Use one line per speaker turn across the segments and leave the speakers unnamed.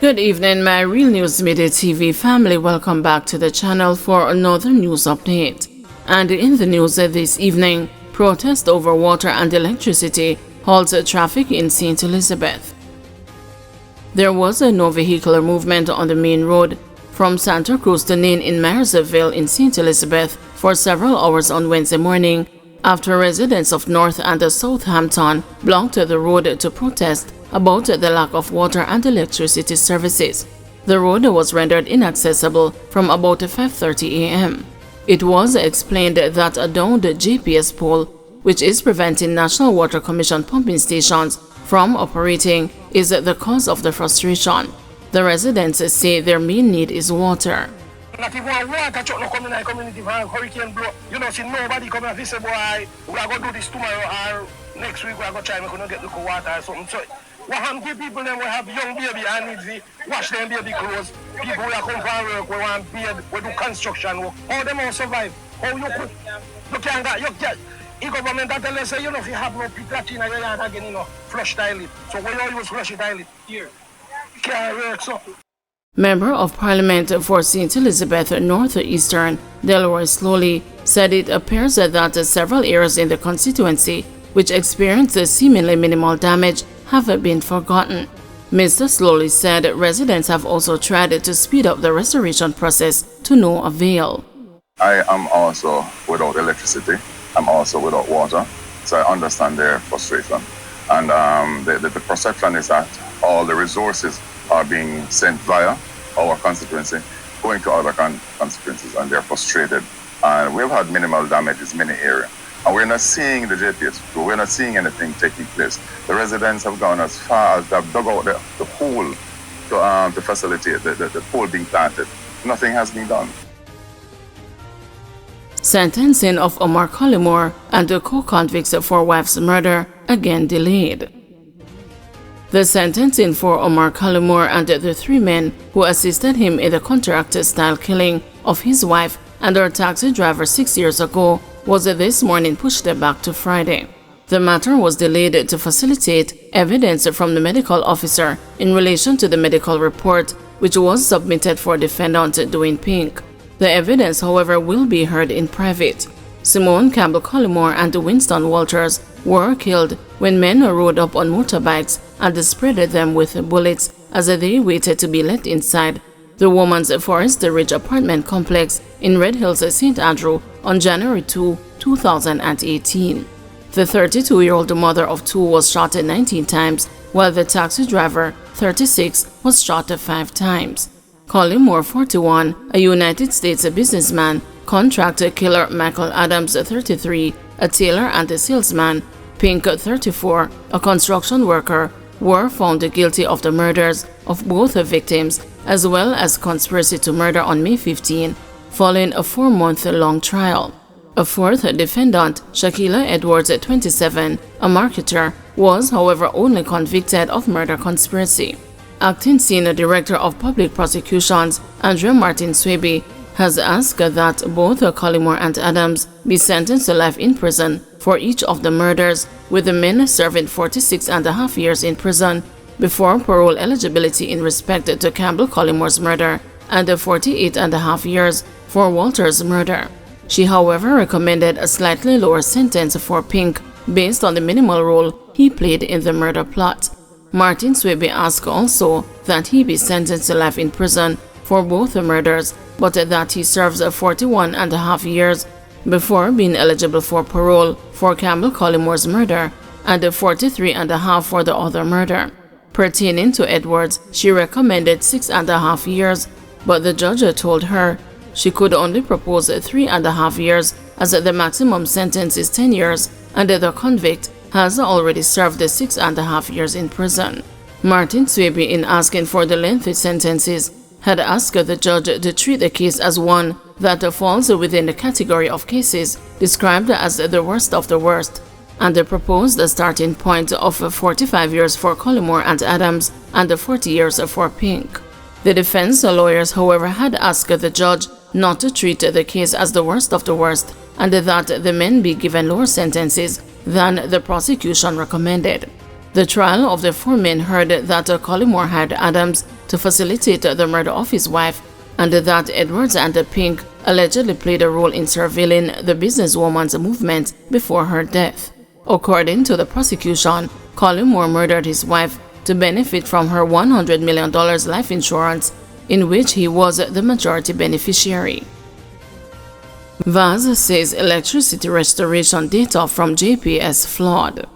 Good evening, my Real News Midday TV family. Welcome back to the channel for another news update. And in the news this evening, protest over water and electricity halts traffic in St. Elizabeth. There was no vehicular movement on the main road from Santa Cruz to Nain in Marysville in St. Elizabeth for several hours on Wednesday morning after residents of North and Southampton blocked the road to protest about the lack of water and electricity services. The road was rendered inaccessible from about 5:30 a.m. It was explained that a downed GPS pole, which is preventing National Water Commission pumping stations from operating, is the cause of the frustration. The residents say their main need is water.
Not even a water truck no come in community van hurricane blow. You know, see nobody come and say, boy, we are going to do this tomorrow or next week we are going to try and get local water or something. So, what happen to people then we have young baby and need to wash them baby clothes. People who are come from work, we want bed, we do construction work. How them all survive? How you cook? You can't get, the government that tell us, say, you know, if you have no pit in your yard again, you know, flush toilet. So when you use flush toilet here, can't work so.
Member of Parliament for St. Elizabeth Northeastern, Delroy Slowly, said it appears that several areas in the constituency which experienced seemingly minimal damage have been forgotten. Mr. Slowly said residents have also tried to speed up the restoration process to no avail.
I am also without electricity. I'm also without water, so I understand their frustration. And the perception is that all the resources are being sent via our constituency, going to other constituencies, and they're frustrated. And we've had minimal damages in many areas. And we're not seeing the JPS, we're not seeing anything taking place. The residents have gone as far as they've dug out the hole to facilitate the pole being planted. Nothing has been done.
Sentencing of Omar Collymore and the co-convicts for wife's murder again delayed. The sentencing for Omar Collymore and the three men who assisted him in the contract-style killing of his wife and her taxi driver 6 years ago was this morning pushed back to Friday. The matter was delayed to facilitate evidence from the medical officer in relation to the medical report, which was submitted for defendant Dwayne Pink. The evidence, however, will be heard in private. Simone Campbell Collymore and Winston Walters were killed when men rode up on motorbikes and sprayed them with bullets as they waited to be let inside the woman's Forest Ridge apartment complex in Red Hills, St. Andrew on January 2, 2018. The 32-year-old mother of two was shot 19 times, while the taxi driver, 36, was shot 5 times. Collymore, 41, a United States businessman, contract killer Michael Adams, 33, a tailor and a salesman, Pink, 34, a construction worker, were found guilty of the murders of both victims as well as conspiracy to murder on May 15, following a 4-month-long trial. A fourth defendant, Shakila Edwards, 27, a marketer, was however only convicted of murder conspiracy. Acting Senior Director of Public Prosecutions, Andrea Martin Swaby, has asked that both Collymore and Adams be sentenced to life in prison for each of the murders, with the men serving 46.5 years in prison before parole eligibility in respect to Campbell Collymore's murder and 48.5 years for Walter's murder. She, however, recommended a slightly lower sentence for Pink based on the minimal role he played in the murder plot. Martin Swaby asked also that he be sentenced to life in prison for both the murders, but that he serves 41.5 years before being eligible for parole for Campbell Collymore's murder and 43.5 for the other murder. Pertaining to Edwards, she recommended 6.5 years, but the judge told her she could only propose 3.5 years as the maximum sentence is 10 years and the convict has already served 6.5 years in prison. Martin Swaby, in asking for the lengthy sentences, had asked the judge to treat the case as one that falls within the category of cases described as the worst of the worst, and proposed a starting point of 45 years for Collymore and Adams and 40 years for Pink. The defense lawyers, however, had asked the judge not to treat the case as the worst of the worst and that the men be given lower sentences than the prosecution recommended. The trial of the 4 men heard that Collymore hired Adams to facilitate the murder of his wife, and that Edwards and Pink allegedly played a role in surveilling the businesswoman's movements before her death. According to the prosecution, Collymore murdered his wife to benefit from her $100 million life insurance, in which he was the majority beneficiary. Vaz says electricity restoration data from JPS flawed.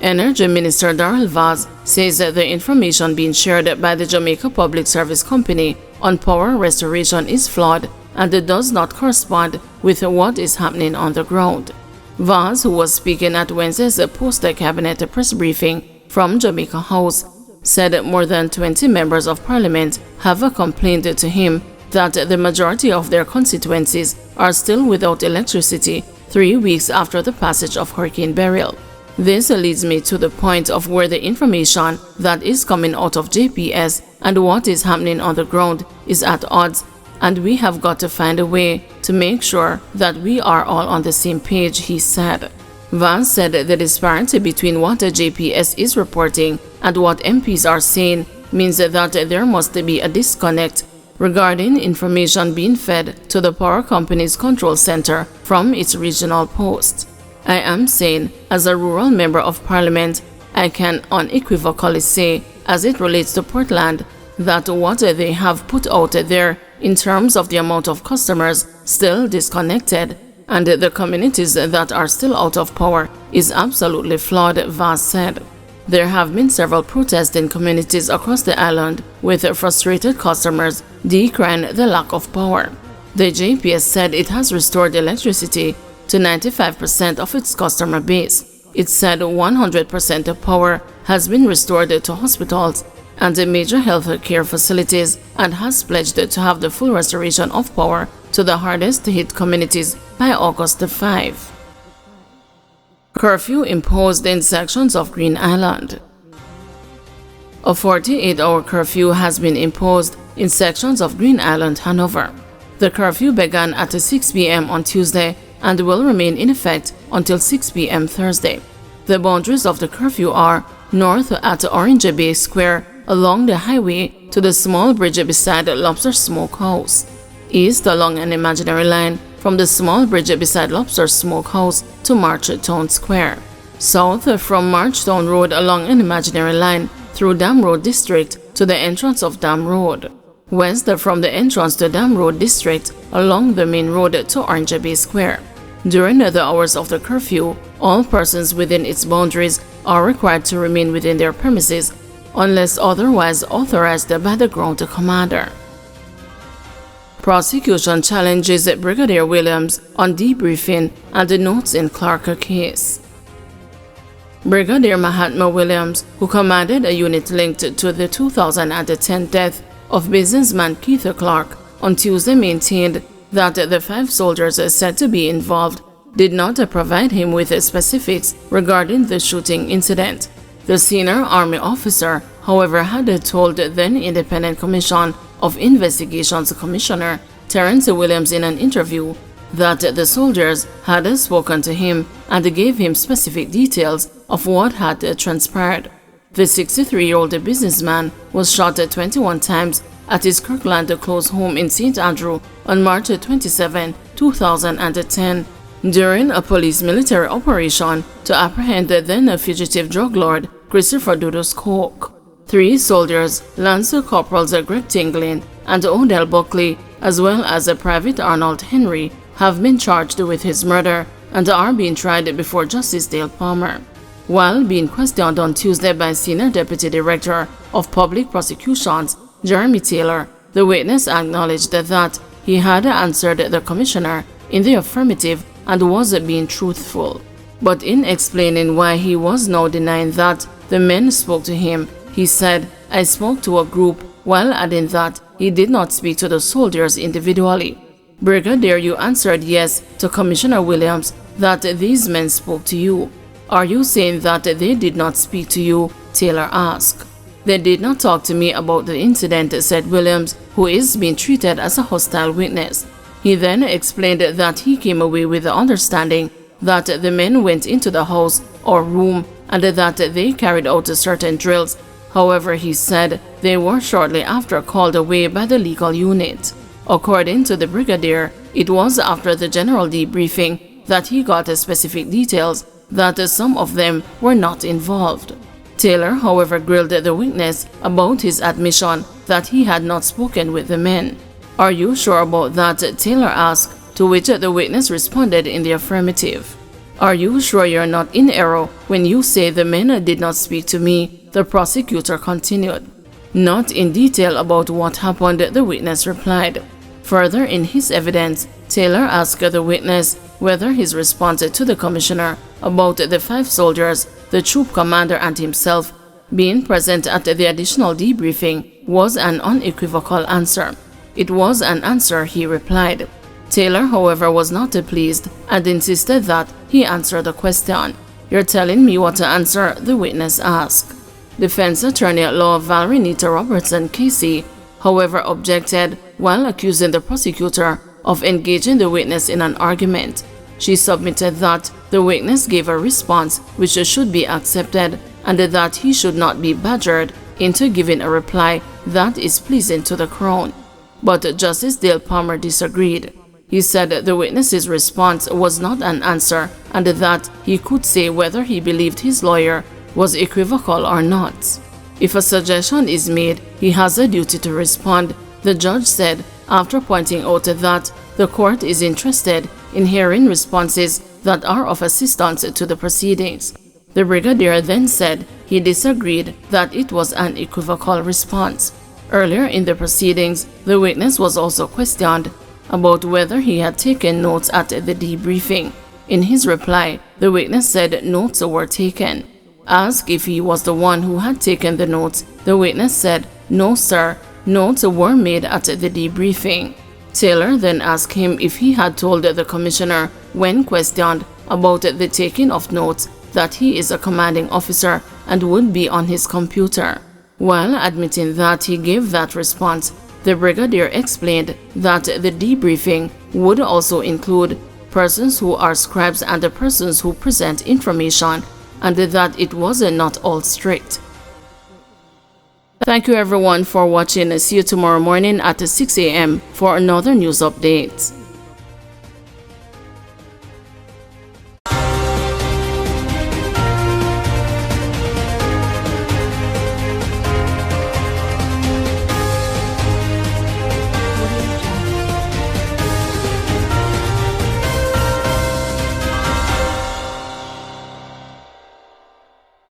Energy Minister Darrell Vaz says that the information being shared by the Jamaica Public Service Company on power restoration is flawed and does not correspond with what is happening on the ground. Vaz, who was speaking at Wednesday's post-cabinet press briefing from Jamaica House, said more than 20 members of parliament have complained to him that the majority of their constituencies are still without electricity 3 weeks after the passage of Hurricane Beryl. This leads me to the point of where the information that is coming out of JPS and what is happening on the ground is at odds, and we have got to find a way to make sure that we are all on the same page, he said. Vance said the disparity between what JPS is reporting and what MPs are saying means that there must be a disconnect regarding information being fed to the power company's control center from its regional post. I am saying, as a rural member of parliament, I can unequivocally say, as it relates to Portland, that what they have put out there in terms of the amount of customers still disconnected and the communities that are still out of power is absolutely flawed, Vaz said. There have been several protests in communities across the island with frustrated customers decrying the lack of power. The JPS said it has restored electricity to 95% of its customer base. It said 100% of power has been restored to hospitals and major health care facilities and has pledged to have the full restoration of power to the hardest hit communities by August 5. Curfew imposed in sections of Green Island. A 48-hour curfew has been imposed in sections of Green Island, Hanover. The curfew began at 6 p.m. on Tuesday and will remain in effect until 6 p.m. Thursday. The boundaries of the curfew are north at Orange Bay Square along the highway to the small bridge beside Lobster Smokehouse, east along an imaginary line from the small bridge beside Lobster Smokehouse to Marchtown Square, south from Marchtown Road along an imaginary line through Dam Road District to the entrance of Dam Road, west from the entrance to Dam Road District along the main road to Orange Bay Square. During the hours of the curfew, all persons within its boundaries are required to remain within their premises unless otherwise authorized by the ground commander. Prosecution challenges Brigadier Williams on debriefing and the notes in Clark case. Brigadier Mahatma Williams, who commanded a unit linked to the 2010 death of businessman Keith Clark, on Tuesday maintained that the 5 soldiers said to be involved did not provide him with specifics regarding the shooting incident. The senior Army officer, however, had told then Independent Commission of Investigations Commissioner Terrence Williams in an interview that the soldiers had spoken to him and gave him specific details of what had transpired. The 63-year-old businessman was shot 21 times at his Kirkland Close home in St. Andrew on March 27, 2010, during a police military operation to apprehend the then-fugitive drug lord Christopher Dudos Coke. 3 soldiers, Lance Corporals Greg Tinglin and Odell Buckley, as well as Private Arnold Henry, have been charged with his murder and are being tried before Justice Dale Palmer. While being questioned on Tuesday by Senior Deputy Director of Public Prosecutions Jeremy Taylor, the witness acknowledged that he had answered the commissioner in the affirmative and was being truthful. But in explaining why he was now denying that the men spoke to him, he said, "I spoke to a group," while adding that he did not speak to the soldiers individually. "Brigadier, you answered yes to Commissioner Williams that these men spoke to you. Are you saying that they did not speak to you?" Taylor asked. "They did not talk to me about the incident," said Williams, who is being treated as a hostile witness. He then explained that he came away with the understanding that the men went into the house or room and that they carried out certain drills. However, he said they were shortly after called away by the legal unit. According to the brigadier, it was after the general debriefing that he got specific details that some of them were not involved. Taylor, however, grilled the witness about his admission that he had not spoken with the men. "Are you sure about that?" Taylor asked, to which the witness responded in the affirmative. "Are you sure you're not in error when you say the men did not speak to me?" the prosecutor continued. Not in detail about what happened, the witness replied. Further in his evidence, Taylor asked the witness whether his response to the commissioner about the 5 soldiers, the troop commander and himself being present at the additional debriefing was an unequivocal answer. "It was an answer," he replied. Taylor, however, was not pleased and insisted that he answer the question. "You're telling me what to answer?" the witness asked. Defense attorney at law Valerie Nita Robertson Casey, however, objected while accusing the prosecutor of engaging the witness in an argument. She submitted that the witness gave a response which should be accepted and that he should not be badgered into giving a reply that is pleasing to the Crown. But Justice Dale Palmer disagreed. He said the witness's response was not an answer and that he could say whether he believed his lawyer was equivocal or not. If a suggestion is made, he has a duty to respond, the judge said, after pointing out that the court is interested in hearing responses that are of assistance to the proceedings. The brigadier then said he disagreed that it was an equivocal response. Earlier in the proceedings, the witness was also questioned about whether he had taken notes at the debriefing. In his reply, the witness said notes were taken. Asked if he was the one who had taken the notes, the witness said, "No, sir, notes were made at the debriefing." Taylor then asked him if he had told the commissioner, when questioned about the taking of notes, that he is a commanding officer and would be on his computer. While admitting that he gave that response, the brigadier explained that the debriefing would also include persons who are scribes and the persons who present information, and that it was not all strict. Thank you everyone for watching. See you tomorrow morning at 6 a.m. for another news update.